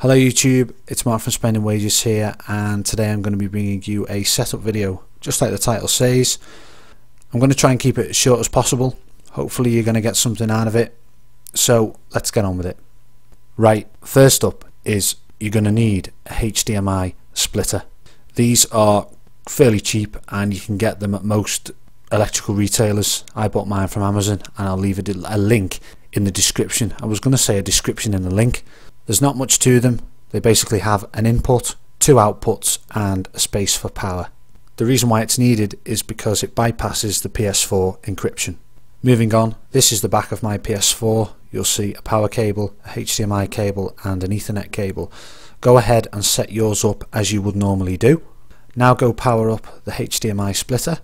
Hello YouTube, it's Mark from SpendingWages here, and today I'm going to be bringing you a setup video. Just like the title says, I'm going to try and keep it as short as possible. Hopefully you're going to get something out of it. So let's get on with it. Right, first up is you're going to need a HDMI splitter. These are fairly cheap and you can get them at most electrical retailers. I bought mine from Amazon and I'll leave a link in the description. I was going to say a description in the link. There's not much to them. They basically have an input, two outputs and a space for power. The reason why it's needed is because it bypasses the PS4 encryption. Moving on, this is the back of my PS4. You'll see a power cable, a HDMI cable and an Ethernet cable. Go ahead and set yours up as you would normally do. Now go power up the HDMI splitter.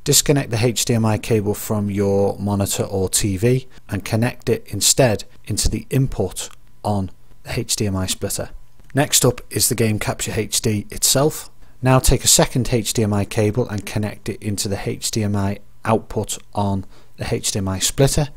Disconnect the HDMI cable from your monitor or TV and connect it instead into the input on the HDMI splitter. Next up is the Game Capture HD itself. Now take a second HDMI cable and connect it into the HDMI output on the HDMI splitter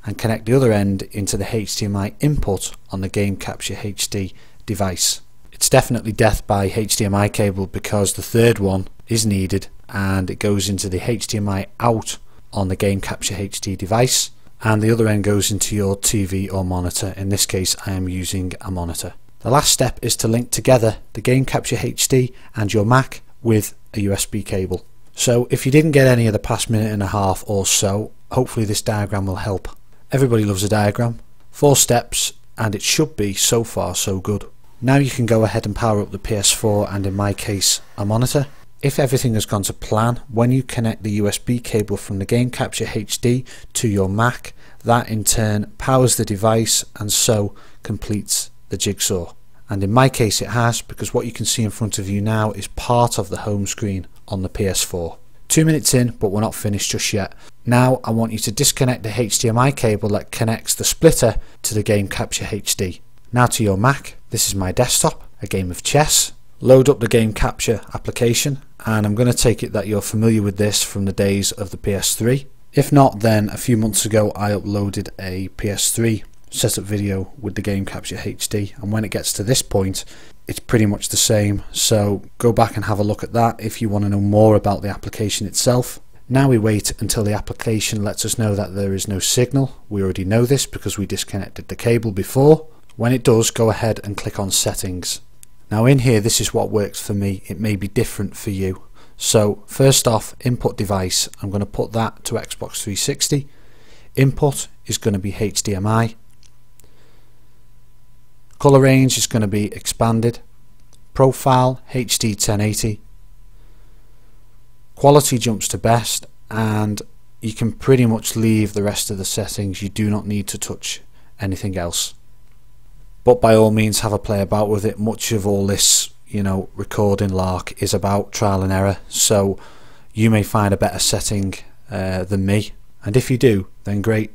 and connect the other end into the HDMI input on the Game Capture HD device. It's definitely death by HDMI cable because the third one is needed and it goes into the HDMI out on the Game Capture HD device, and the other end goes into your TV or monitor. In this case I am using a monitor. The last step is to link together the Game Capture HD and your Mac with a USB cable. So if you didn't get any of the past minute and a half or so, hopefully this diagram will help. Everybody loves a diagram. 4 steps and it should be so far so good. Now you can go ahead and power up the PS4 and in my case a monitor. If everything has gone to plan, when you connect the USB cable from the Game Capture HD to your Mac, that in turn powers the device and so completes the jigsaw. And in my case it has, because what you can see in front of you now is part of the home screen on the PS4. 2 minutes in, but we're not finished just yet. Now I want you to disconnect the HDMI cable that connects the splitter to the Game Capture HD. Now to your Mac. This is my desktop, a game of chess. Load up the Game Capture application, and I'm going to take it that you're familiar with this from the days of the PS3. If not, then a few months ago I uploaded a PS3 setup video with the Game Capture HD, and when it gets to this point it's pretty much the same, so go back and have a look at that if you want to know more about the application itself. Now we wait until the application lets us know that there is no signal. We already know this because we disconnected the cable before. When it does, go ahead and click on settings. Now in here, this is what works for me. It may be different for you. So first off, input device, I'm going to put that to Xbox 360. Input is going to be HDMI. Color range is going to be expanded. Profile HD 1080. Quality jumps to best, and you can pretty much leave the rest of the settings. You do not need to touch anything else. But by all means have a play about with it. Much of all this, recording lark is about trial and error, so you may find a better setting than me, and if you do, then great.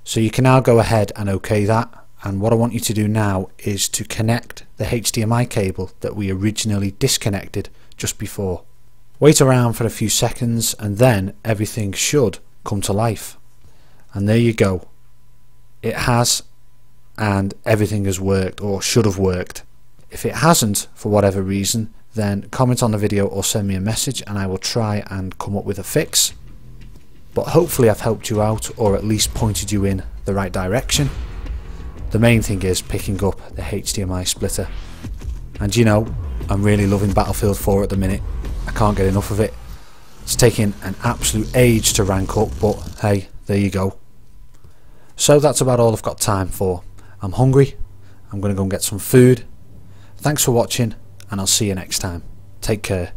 So you can now go ahead and OK that, and what I want you to do now is to connect the HDMI cable that we originally disconnected just before. Wait around for a few seconds and then everything should come to life, and there you go. It has, and everything has worked, or should have worked. If it hasn't for whatever reason, then comment on the video or send me a message and I will try and come up with a fix. But hopefully I've helped you out, or at least pointed you in the right direction. The main thing is picking up the HDMI splitter, and I'm really loving Battlefield 4 at the minute. I can't get enough of it. It's taking an absolute age to rank up, but hey, there you go. So that's about all I've got time for. I'm hungry, I'm going to go and get some food. Thanks for watching, and I'll see you next time. Take care.